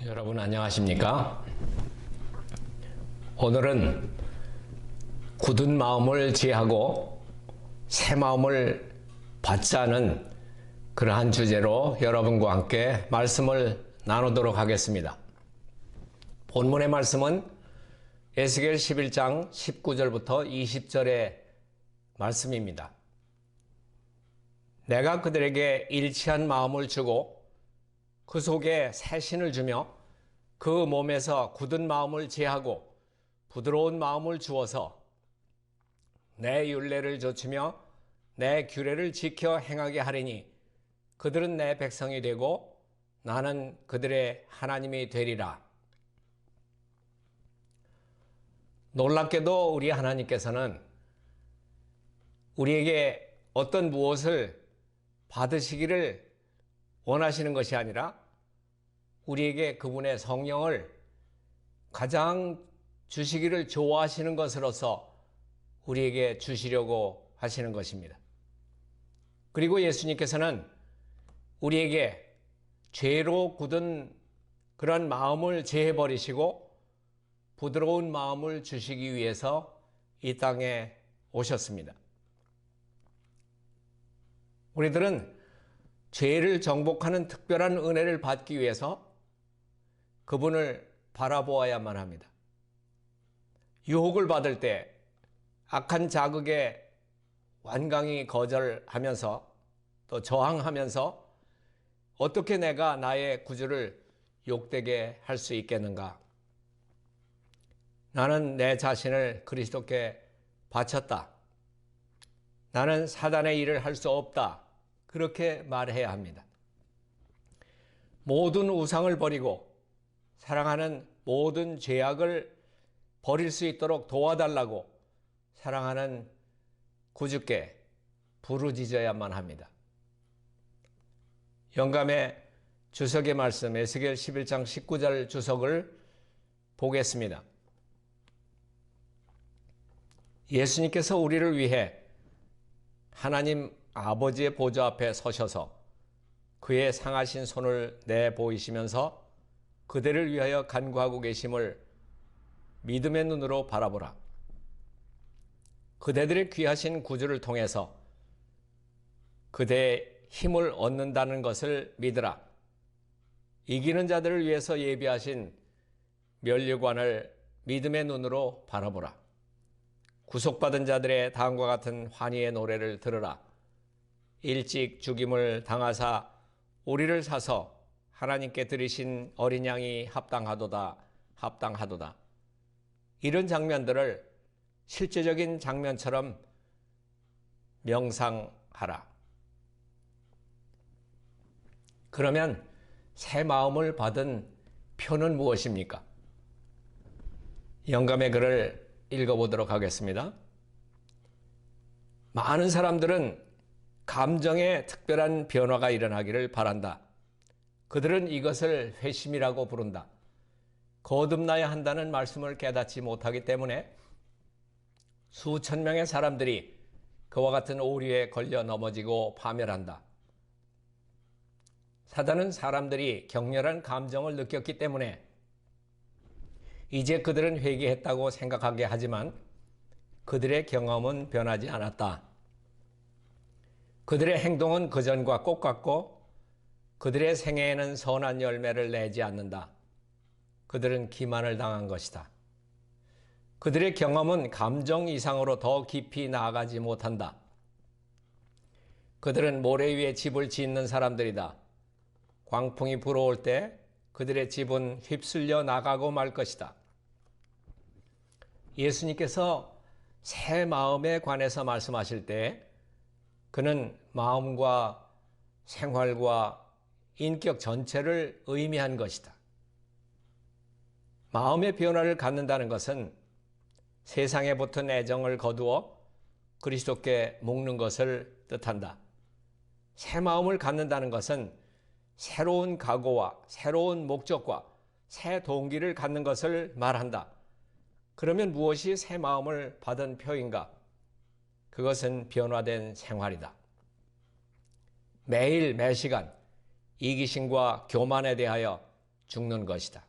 여러분 안녕하십니까? 오늘은 굳은 마음을 제하고 새 마음을 받자는 그러한 주제로 여러분과 함께 말씀을 나누도록 하겠습니다. 본문의 말씀은 에스겔 11장 19절부터 20절의 말씀입니다. 내가 그들에게 일치한 마음을 주고 그 속에 새 신을 주며 그 몸에서 굳은 마음을 제하고 부드러운 마음을 주어서 내 율례를 좇으며 내 규례를 지켜 행하게 하리니 그들은 내 백성이 되고 나는 그들의 하나님이 되리라. 놀랍게도 우리 하나님께서는 우리에게 어떤 무엇을 받으시기를 원하시는 것이 아니라 우리에게 그분의 성령을 가장 주시기를 좋아하시는 것으로서 우리에게 주시려고 하시는 것입니다. 그리고 예수님께서는 우리에게 죄로 굳은 그런 마음을 제해버리시고 부드러운 마음을 주시기 위해서 이 땅에 오셨습니다. 우리들은 죄를 정복하는 특별한 은혜를 받기 위해서 그분을 바라보아야만 합니다. 유혹을 받을 때 악한 자극에 완강히 거절하면서 또 저항하면서 어떻게 내가 나의 구주를 욕되게 할 수 있겠는가? 나는 내 자신을 그리스도께 바쳤다. 나는 사단의 일을 할 수 없다. 그렇게 말해야 합니다. 모든 우상을 버리고 사랑하는 모든 죄악을 버릴 수 있도록 도와달라고 사랑하는 구주께 부르짖어야만 합니다. 영감의 주석의 말씀 에스겔 11장 19절 주석을 보겠습니다. 예수님께서 우리를 위해 하나님 아버지의 보좌 앞에 서셔서 그의 상하신 손을 내보이시면서 그대를 위하여 간구하고 계심을 믿음의 눈으로 바라보라. 그대들의 귀하신 구주를 통해서 그대의 힘을 얻는다는 것을 믿으라. 이기는 자들을 위해서 예비하신 면류관을 믿음의 눈으로 바라보라. 구속받은 자들의 다음과 같은 환희의 노래를 들으라. 일찍 죽임을 당하사 우리를 사서 하나님께 드리신 어린 양이 합당하도다. 이런 장면들을 실제적인 장면처럼 명상하라. 그러면 새 마음을 받은 표는 무엇입니까? 영감의 글을 읽어보도록 하겠습니다. 많은 사람들은 감정에 특별한 변화가 일어나기를 바란다. 그들은 이것을 회심이라고 부른다. 거듭나야 한다는 말씀을 깨닫지 못하기 때문에 수천 명의 사람들이 그와 같은 오류에 걸려 넘어지고 파멸한다. 사단은 사람들이 격렬한 감정을 느꼈기 때문에 이제 그들은 회개했다고 생각하게 하지만 그들의 경험은 변하지 않았다. 그들의 행동은 그전과 똑같고 그들의 생애에는 선한 열매를 내지 않는다. 그들은 기만을 당한 것이다. 그들의 경험은 감정 이상으로 더 깊이 나아가지 못한다. 그들은 모래 위에 집을 짓는 사람들이다. 광풍이 불어올 때 그들의 집은 휩쓸려 나가고 말 것이다. 예수님께서 새 마음에 관해서 말씀하실 때 그는 마음과 생활과 인격 전체를 의미한 것이다. 마음의 변화를 갖는다는 것은 세상에 붙은 애정을 거두어 그리스도께 묶는 것을 뜻한다. 새 마음을 갖는다는 것은 새로운 각오와 새로운 목적과 새 동기를 갖는 것을 말한다. 그러면 무엇이 새 마음을 받은 표인가? 그것은 변화된 생활이다. 매일 매시간 이기심과 교만에 대하여 죽는 것이다.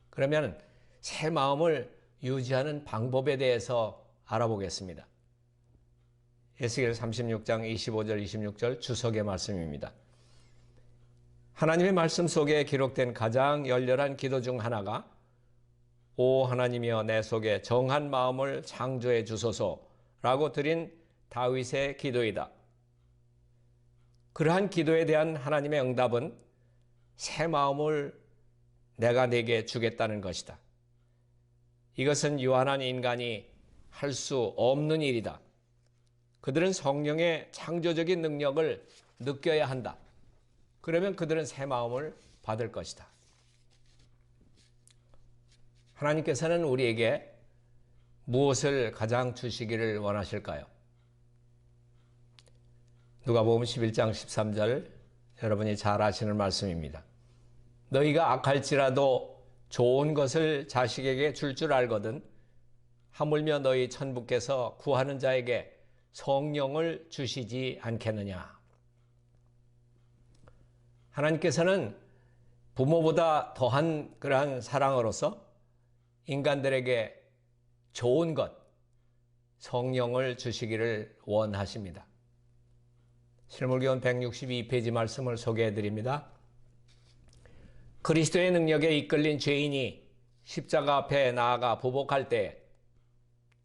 그러면 새 마음을 유지하는 방법에 대해서 알아보겠습니다. 에스겔 36장 25절 26절 주석의 말씀입니다. 하나님의 말씀 속에 기록된 가장 열렬한 기도 중 하나가 오 하나님이여 내 속에 정한 마음을 창조해 주소서라고 드린 다윗의 기도이다. 그러한 기도에 대한 하나님의 응답은 새 마음을 내가 네게 주겠다는 것이다. 이것은 유한한 인간이 할 수 없는 일이다. 그들은 성령의 창조적인 능력을 느껴야 한다. 그러면 그들은 새 마음을 받을 것이다. 하나님께서는 우리에게 무엇을 가장 주시기를 원하실까요? 누가복음 11장 13절 여러분이 잘 아시는 말씀입니다. 너희가 악할지라도 좋은 것을 자식에게 줄 알거든 하물며 너희 천부께서 구하는 자에게 성령을 주시지 않겠느냐. 하나님께서는 부모보다 더한 그러한 사랑으로서 인간들에게 좋은 것, 성령을 주시기를 원하십니다. 실물교원 162페이지 말씀을 소개해 드립니다. 그리스도의 능력에 이끌린 죄인이 십자가 앞에 나아가 부복할 때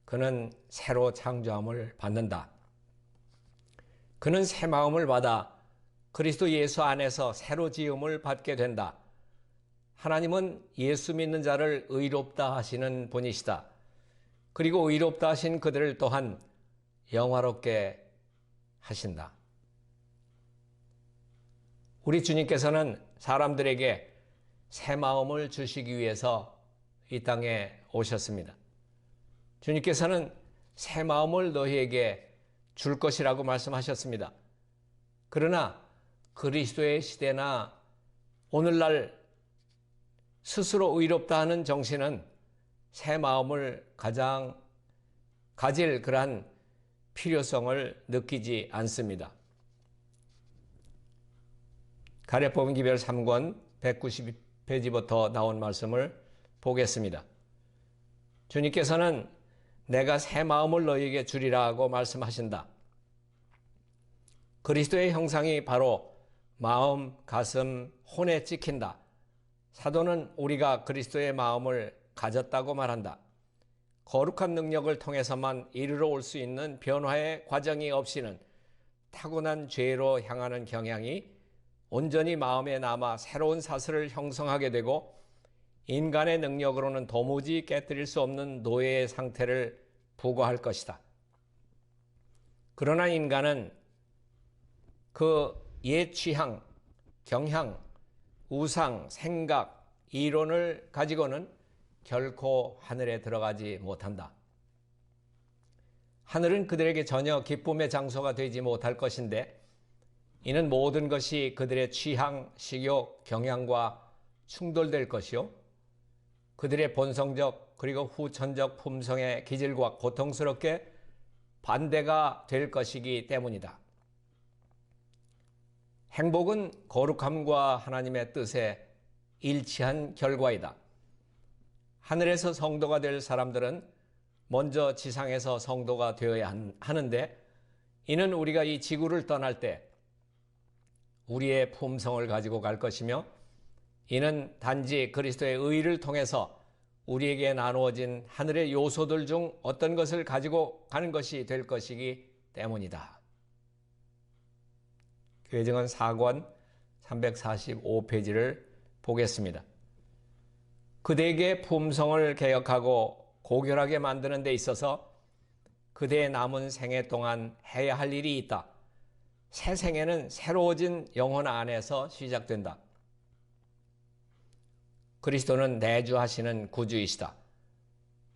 그는 새로 창조함을 받는다. 그는 새 마음을 받아 그리스도 예수 안에서 새로 지음을 받게 된다. 하나님은 예수 믿는 자를 의롭다 하시는 분이시다. 그리고 의롭다 하신 그들을 또한 영화롭게 하신다. 우리 주님께서는 사람들에게 새 마음을 주시기 위해서 이 땅에 오셨습니다. 주님께서는 새 마음을 너희에게 줄 것이라고 말씀하셨습니다. 그러나 그리스도의 시대나 오늘날 스스로 의롭다 하는 정신은 새 마음을 가장 가질 그러한 필요성을 느끼지 않습니다. 가래법은 기별 3권 192페이지부터 나온 말씀을 보겠습니다. 주님께서는 내가 새 마음을 너희에게 주리라고 말씀하신다. 그리스도의 형상이 바로 마음, 가슴, 혼에 찍힌다. 사도는 우리가 그리스도의 마음을 가졌다고 말한다. 거룩한 능력을 통해서만 이르러 올 수 있는 변화의 과정이 없이는 타고난 죄로 향하는 경향이 온전히 마음에 남아 새로운 사슬을 형성하게 되고 인간의 능력으로는 도무지 깨뜨릴 수 없는 노예의 상태를 부과할 것이다. 그러나 인간은 그 옛 취향, 경향, 우상, 생각, 이론을 가지고는 결코 하늘에 들어가지 못한다. 하늘은 그들에게 전혀 기쁨의 장소가 되지 못할 것인데 이는 모든 것이 그들의 취향, 식욕, 경향과 충돌될 것이요. 그들의 본성적 그리고 후천적 품성의 기질과 고통스럽게 반대가 될 것이기 때문이다. 행복은 거룩함과 하나님의 뜻에 일치한 결과이다. 하늘에서 성도가 될 사람들은 먼저 지상에서 성도가 되어야 하는데 이는 우리가 이 지구를 떠날 때 우리의 품성을 가지고 갈 것이며 이는 단지 그리스도의 의를 통해서 우리에게 나누어진 하늘의 요소들 중 어떤 것을 가지고 가는 것이 될 것이기 때문이다. 교회증언 4권 345페이지를 보겠습니다. 그대에게 품성을 개혁하고 고결하게 만드는 데 있어서 그대의 남은 생애 동안 해야 할 일이 있다. 새 생애는 새로워진 영혼 안에서 시작된다. 그리스도는 내주하시는 구주이시다.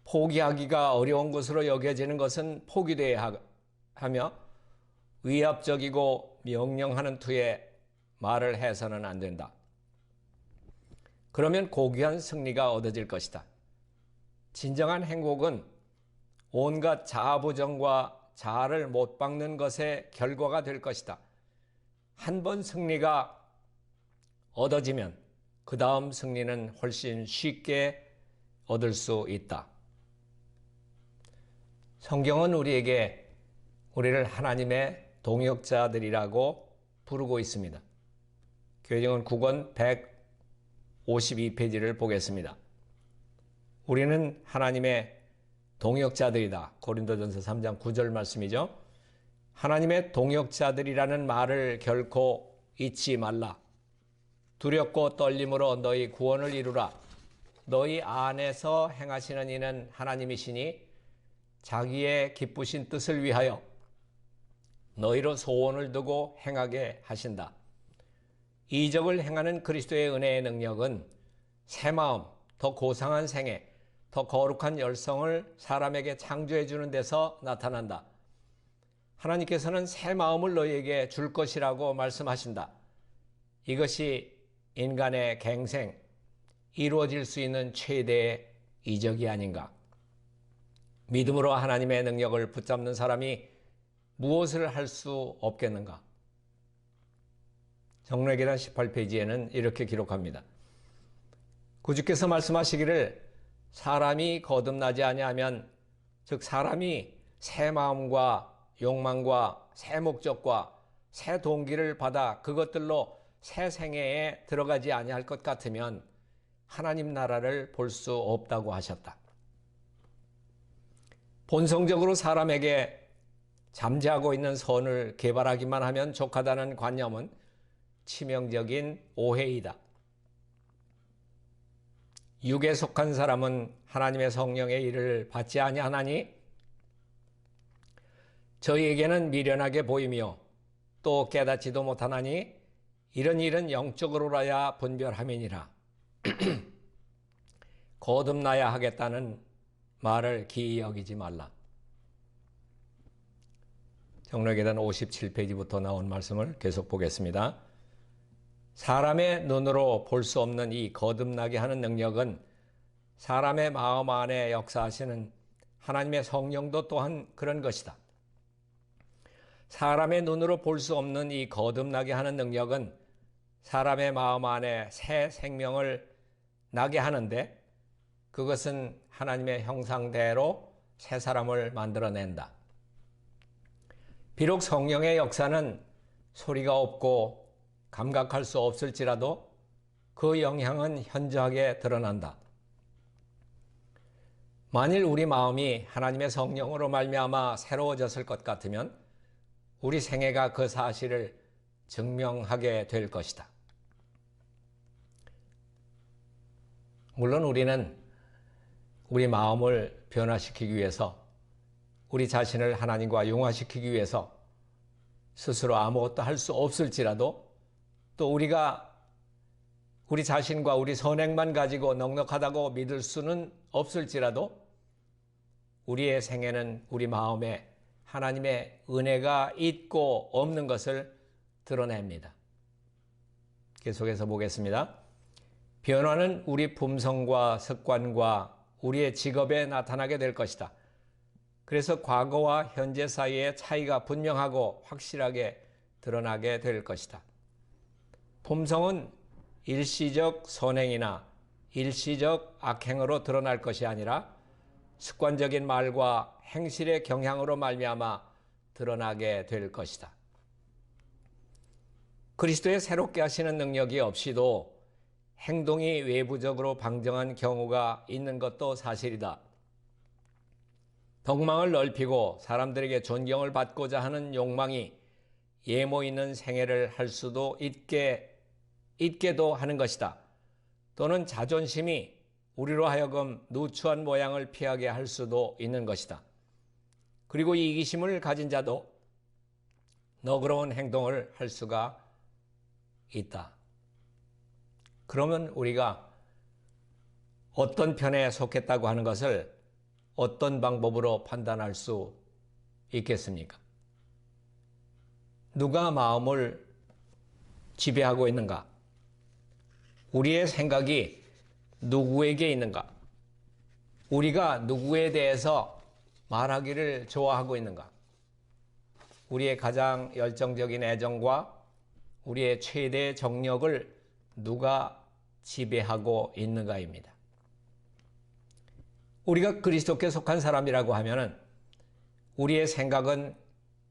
포기하기가 어려운 것으로 여겨지는 것은 포기되어야 하며 위압적이고 명령하는 투에 말을 해서는 안 된다. 그러면 고귀한 승리가 얻어질 것이다. 진정한 행복은 온갖 자아부정과 자아를 못 박는 것의 결과가 될 것이다. 한 번 승리가 얻어지면 그 다음 승리는 훨씬 쉽게 얻을 수 있다. 성경은 우리를 하나님의 동역자들이라고 부르고 있습니다. 교회정은 9권 152페이지를 보겠습니다. 우리는 하나님의 동역자들이다. 고린도전서 3장 9절 말씀이죠. 하나님의 동역자들이라는 말을 결코 잊지 말라. 두렵고 떨림으로 너희 구원을 이루라. 너희 안에서 행하시는 이는 하나님이시니 자기의 기쁘신 뜻을 위하여 너희로 소원을 두고 행하게 하신다. 이적을 행하는 그리스도의 은혜의 능력은 새 마음, 더 고상한 생애, 더 거룩한 열성을 사람에게 창조해 주는 데서 나타난다. 하나님께서는 새 마음을 너희에게 줄 것이라고 말씀하신다. 이것이 인간의 갱생, 이루어질 수 있는 최대의 이적이 아닌가. 믿음으로 하나님의 능력을 붙잡는 사람이 무엇을 할 수 없겠는가? 정로의 계단 18페이지에는 이렇게 기록합니다. 구주께서 말씀하시기를 사람이 거듭나지 아니하면, 즉 사람이 새 마음과 욕망과 새 목적과 새 동기를 받아 그것들로 새 생애에 들어가지 아니할 것 같으면 하나님 나라를 볼 수 없다고 하셨다. 본성적으로 사람에게 잠재하고 있는 선을 개발하기만 하면 족하다는 관념은 치명적인 오해이다. 육에 속한 사람은 하나님의 성령의 일을 받지 아니하나니 저희에게는 미련하게 보이며 또 깨닫지도 못하나니 이런 일은 영적으로라야 분별함이니라. 거듭나야 하겠다는 말을 기이 여기지 말라. 정로의 계단 57페이지부터 나온 말씀을 계속 보겠습니다. 사람의 눈으로 볼 수 없는 이 거듭나게 하는 능력은 사람의 마음 안에 역사하시는 하나님의 성령도 또한 그런 것이다. 사람의 눈으로 볼 수 없는 이 거듭나게 하는 능력은 사람의 마음 안에 새 생명을 나게 하는데 그것은 하나님의 형상대로 새 사람을 만들어낸다. 비록 성령의 역사는 소리가 없고 감각할 수 없을지라도 그 영향은 현저하게 드러난다. 만일 우리 마음이 하나님의 성령으로 말미암아 새로워졌을 것 같으면 우리 생애가 그 사실을 증명하게 될 것이다. 물론 우리는 우리 마음을 변화시키기 위해서, 우리 자신을 하나님과 융화시키기 위해서 스스로 아무것도 할 수 없을지라도, 또 우리가 우리 자신과 우리 선행만 가지고 넉넉하다고 믿을 수는 없을지라도 우리의 생애는 우리 마음에 하나님의 은혜가 있고 없는 것을 드러냅니다. 계속해서 보겠습니다. 변화는 우리 품성과 습관과 우리의 직업에 나타나게 될 것이다. 그래서 과거와 현재 사이의 차이가 분명하고 확실하게 드러나게 될 것이다. 품성은 일시적 선행이나 일시적 악행으로 드러날 것이 아니라 습관적인 말과 행실의 경향으로 말미암아 드러나게 될 것이다. 그리스도의 새롭게 하시는 능력이 없이도 행동이 외부적으로 방정한 경우가 있는 것도 사실이다. 덕망을 넓히고 사람들에게 존경을 받고자 하는 욕망이 예모 있는 생애를 할 수도 있게도 하는 것이다. 또는 자존심이 우리로 하여금 누추한 모양을 피하게 할 수도 있는 것이다. 그리고 이기심을 가진 자도 너그러운 행동을 할 수가 있다. 그러면 우리가 어떤 편에 속했다고 하는 것을 어떤 방법으로 판단할 수 있겠습니까? 누가 마음을 지배하고 있는가? 우리의 생각이 누구에게 있는가? 우리가 누구에 대해서 말하기를 좋아하고 있는가? 우리의 가장 열정적인 애정과 우리의 최대 정력을 누가 지배하고 있는가입니다. 우리가 그리스도께 속한 사람이라고 하면은 우리의 생각은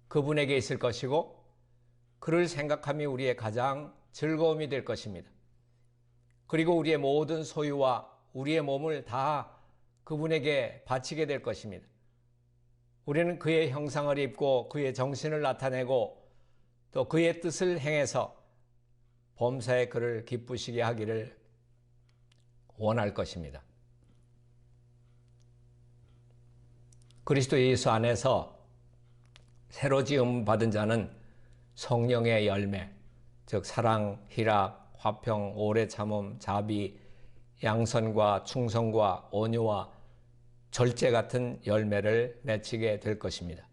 그분에게 있을 것이고 그를 생각함이 우리의 가장 즐거움이 될 것입니다. 그리고 우리의 모든 소유와 우리의 몸을 다 그분에게 바치게 될 것입니다. 우리는 그의 형상을 입고 그의 정신을 나타내고 또 그의 뜻을 행해서 범사에 그를 기쁘시게 하기를 원할 것입니다. 그리스도 예수 안에서 새로 지음 받은 자는 성령의 열매, 즉 사랑, 희락, 화평, 오래 참음, 자비, 양선과 충성과 온유와 절제 같은 열매를 맺히게 될 것입니다.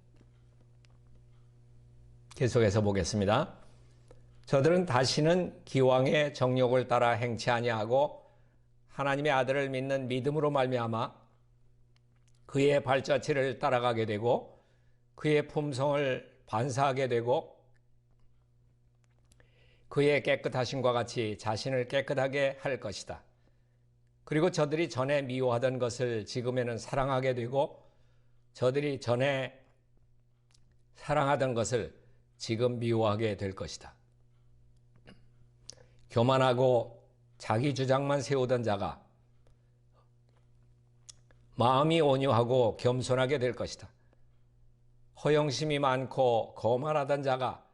계속해서 보겠습니다. 저들은 다시는 기왕의 정욕을 따라 행치 아니하고 하나님의 아들을 믿는 믿음으로 말미암아 그의 발자취를 따라가게 되고 그의 품성을 반사하게 되고 그의 깨끗하심과 같이 자신을 깨끗하게 할 것이다. 그리고 저들이 전에 미워하던 것을 지금에는 사랑하게 되고 저들이 전에 사랑하던 것을 지금 미워하게 될 것이다. 교만하고 자기 주장만 세우던 자가 마음이 온유하고 겸손하게 될 것이다. 허영심이 많고 거만하던 자가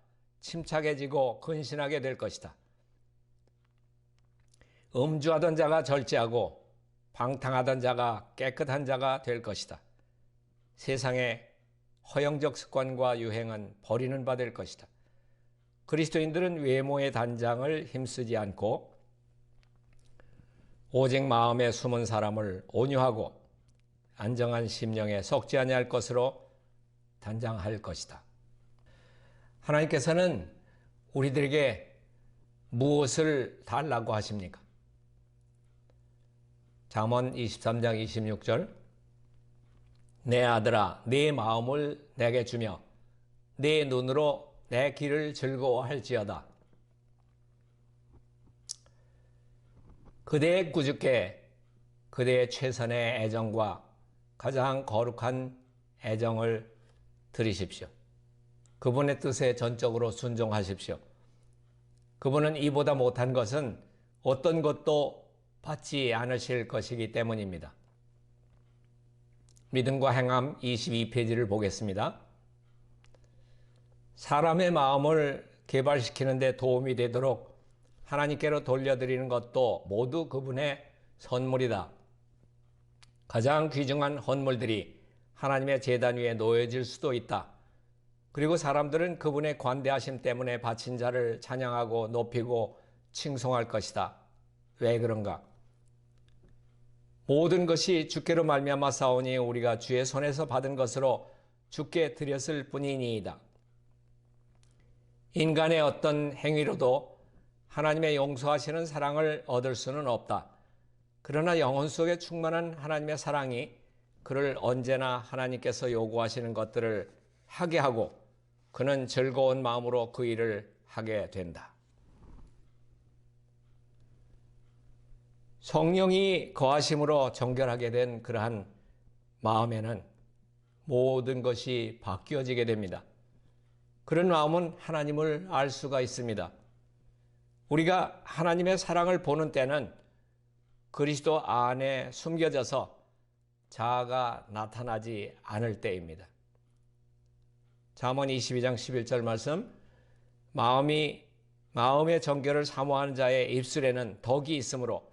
침착해지고 근신하게 될 것이다. 음주하던 자가 절제하고 방탕하던 자가 깨끗한 자가 될 것이다. 세상의 허영적 습관과 유행은 버리는 바 될 것이다. 그리스도인들은 외모의 단장을 힘쓰지 않고 오직 마음에 숨은 사람을 온유하고 안정한 심령에 썩지 아니할 것으로 단장할 것이다. 하나님께서는 우리들에게 무엇을 달라고 하십니까? 잠언 23장 26절 내 아들아 내 마음을 내게 주며 내 눈으로 내 길을 즐거워할지어다. 그대의 꾸짖게 그대의 최선의 애정과 가장 거룩한 애정을 드리십시오. 그분의 뜻에 전적으로 순종하십시오. 그분은 이보다 못한 것은 어떤 것도 받지 않으실 것이기 때문입니다. 믿음과 행함 22페이지를 보겠습니다. 사람의 마음을 개발시키는 데 도움이 되도록 하나님께로 돌려드리는 것도 모두 그분의 선물이다. 가장 귀중한 헌물들이 하나님의 제단 위에 놓여질 수도 있다. 그리고 사람들은 그분의 관대하심 때문에 바친 자를 찬양하고 높이고 칭송할 것이다. 왜 그런가? 모든 것이 주께로 말미암아 싸우니 우리가 주의 손에서 받은 것으로 주께 드렸을 뿐이니이다. 인간의 어떤 행위로도 하나님의 용서하시는 사랑을 얻을 수는 없다. 그러나 영혼 속에 충만한 하나님의 사랑이 그를 언제나 하나님께서 요구하시는 것들을 하게 하고 그는 즐거운 마음으로 그 일을 하게 된다. 성령이 거하심으로 정결하게 된 그러한 마음에는 모든 것이 바뀌어지게 됩니다. 그런 마음은 하나님을 알 수가 있습니다. 우리가 하나님의 사랑을 보는 때는 그리스도 안에 숨겨져서 자아가 나타나지 않을 때입니다. 잠언 22장 11절 말씀 마음의 정결을 사모하는 자의 입술에는 덕이 있으므로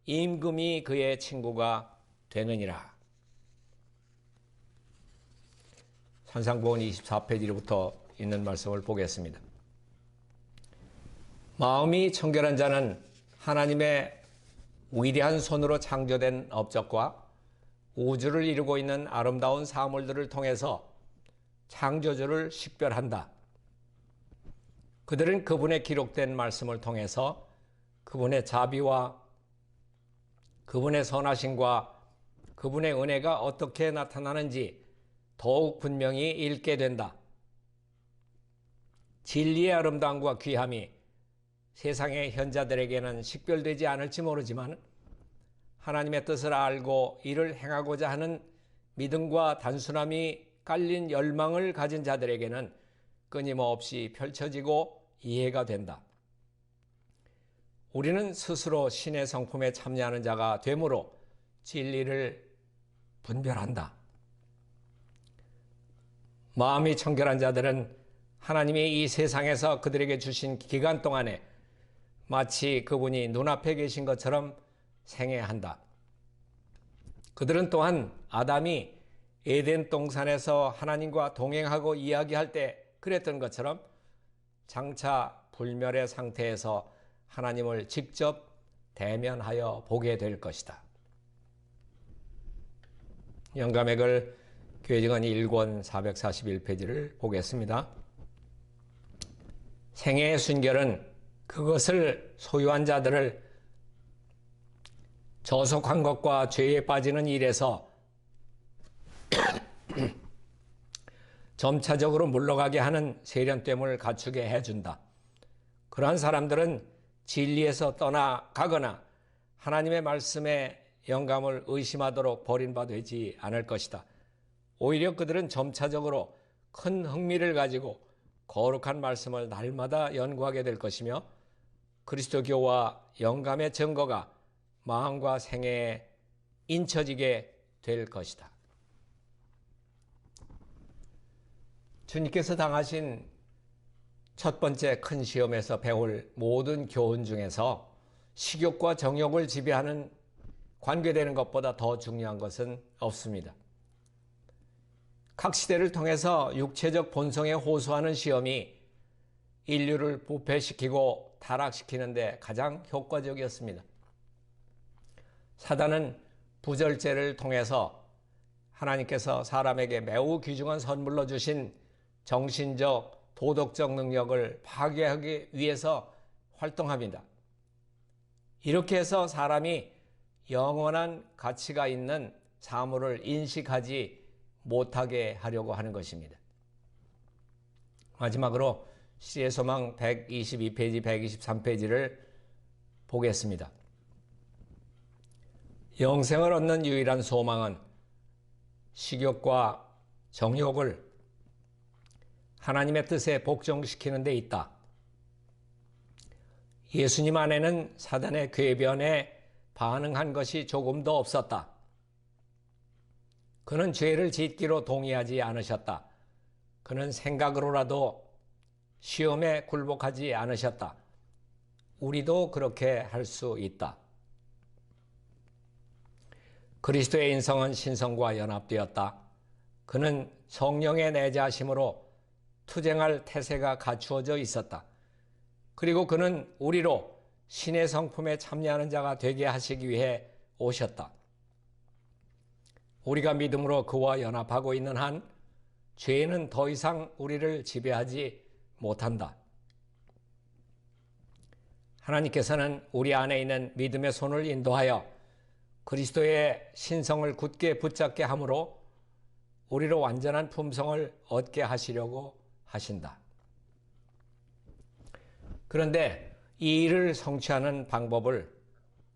임금이 그의 친구가 되느니라. 산상보훈 24페이지부터 있는 말씀을 보겠습니다. 마음이 청결한 자는 하나님의 위대한 손으로 창조된 업적과 우주를 이루고 있는 아름다운 사물들을 통해서 창조주를 식별한다. 그들은 그분의 기록된 말씀을 통해서 그분의 자비와 그분의 선하심과 그분의 은혜가 어떻게 나타나는지 더욱 분명히 읽게 된다. 진리의 아름다움과 귀함이 세상의 현자들에게는 식별되지 않을지 모르지만 하나님의 뜻을 알고 이를 행하고자 하는 믿음과 단순함이 깔린 열망을 가진 자들에게는 끊임없이 펼쳐지고 이해가 된다. 우리는 스스로 신의 성품에 참여하는 자가 되므로 진리를 분별한다. 마음이 청결한 자들은 하나님이 이 세상에서 그들에게 주신 기간 동안에 마치 그분이 눈앞에 계신 것처럼 생애한다. 그들은 또한 아담이 에덴 동산에서 하나님과 동행하고 이야기할 때 그랬던 것처럼 장차 불멸의 상태에서 하나님을 직접 대면하여 보게 될 것이다. 영감의 글 교회증언 1권 441페이지를 보겠습니다. 생애의 순결은 그것을 소유한 자들을 저속한 것과 죄에 빠지는 일에서 점차적으로 물러가게 하는 세련됨을 갖추게 해준다. 그러한 사람들은 진리에서 떠나가거나 하나님의 말씀에 영감을 의심하도록 버림받지 않을 것이다. 오히려 그들은 점차적으로 큰 흥미를 가지고 거룩한 말씀을 날마다 연구하게 될 것이며 그리스도교와 영감의 증거가 마음과 생애에 인쳐지게 될 것이다. 주님께서 당하신 첫 번째 큰 시험에서 배울 모든 교훈 중에서 식욕과 정욕을 지배하는 관계되는 것보다 더 중요한 것은 없습니다. 각 시대를 통해서 육체적 본성에 호소하는 시험이 인류를 부패시키고 타락시키는 데 가장 효과적이었습니다. 사단은 부절제를 통해서 하나님께서 사람에게 매우 귀중한 선물로 주신 정신적, 도덕적 능력을 파괴하기 위해서 활동합니다. 이렇게 해서 사람이 영원한 가치가 있는 사물을 인식하지 못하게 하려고 하는 것입니다. 마지막으로 시의 소망 122페이지, 123페이지를 보겠습니다. 영생을 얻는 유일한 소망은 식욕과 정욕을 하나님의 뜻에 복종시키는 데 있다. 예수님 안에는 사단의 궤변에 반응한 것이 조금도 없었다. 그는 죄를 짓기로 동의하지 않으셨다. 그는 생각으로라도 시험에 굴복하지 않으셨다. 우리도 그렇게 할 수 있다. 그리스도의 인성은 신성과 연합되었다. 그는 성령의 내자심으로 투쟁할 태세가 갖추어져 있었다. 그리고 그는 우리로 신의 성품에 참여하는 자가 되게 하시기 위해 오셨다. 우리가 믿음으로 그와 연합하고 있는 한 죄는 더 이상 우리를 지배하지 못한다. 하나님께서는 우리 안에 있는 믿음의 손을 인도하여 그리스도의 신성을 굳게 붙잡게 함으로 우리로 완전한 품성을 얻게 하시려고 하신다. 그런데 이 일을 성취하는 방법을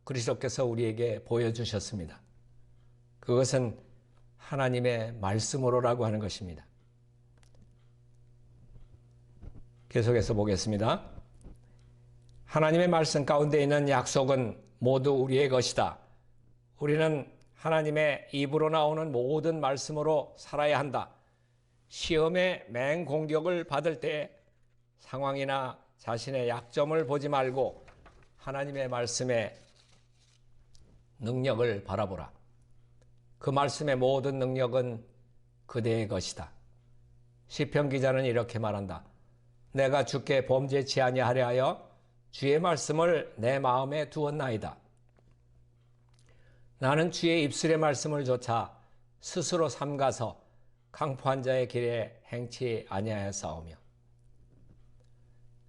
그리스도께서 우리에게 보여주셨습니다. 그것은 하나님의 말씀으로라고 하는 것입니다. 계속해서 보겠습니다. 하나님의 말씀 가운데 있는 약속은 모두 우리의 것이다. 우리는 하나님의 입으로 나오는 모든 말씀으로 살아야 한다. 시험의 맹공격을 받을 때 상황이나 자신의 약점을 보지 말고 하나님의 말씀의 능력을 바라보라. 그 말씀의 모든 능력은 그대의 것이다. 시편 기자는 이렇게 말한다. 내가 주께 범죄치 아니하려 하여 주의 말씀을 내 마음에 두었나이다. 나는 주의 입술의 말씀을 조차 스스로 삼가서 강포한 자의 길에 행치 아니하였사오며.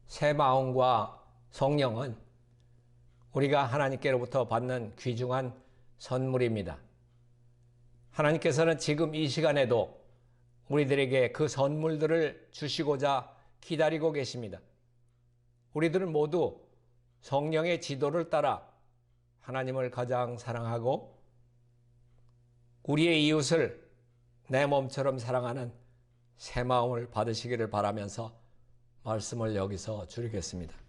새 마음과 성령은 우리가 하나님께로부터 받는 귀중한 선물입니다. 하나님께서는 지금 이 시간에도 우리들에게 그 선물들을 주시고자 기다리고 계십니다. 우리들은 모두 성령의 지도를 따라 하나님을 가장 사랑하고 우리의 이웃을 내 몸처럼 사랑하는 새 마음을 받으시기를 바라면서 말씀을 여기서 줄이겠습니다.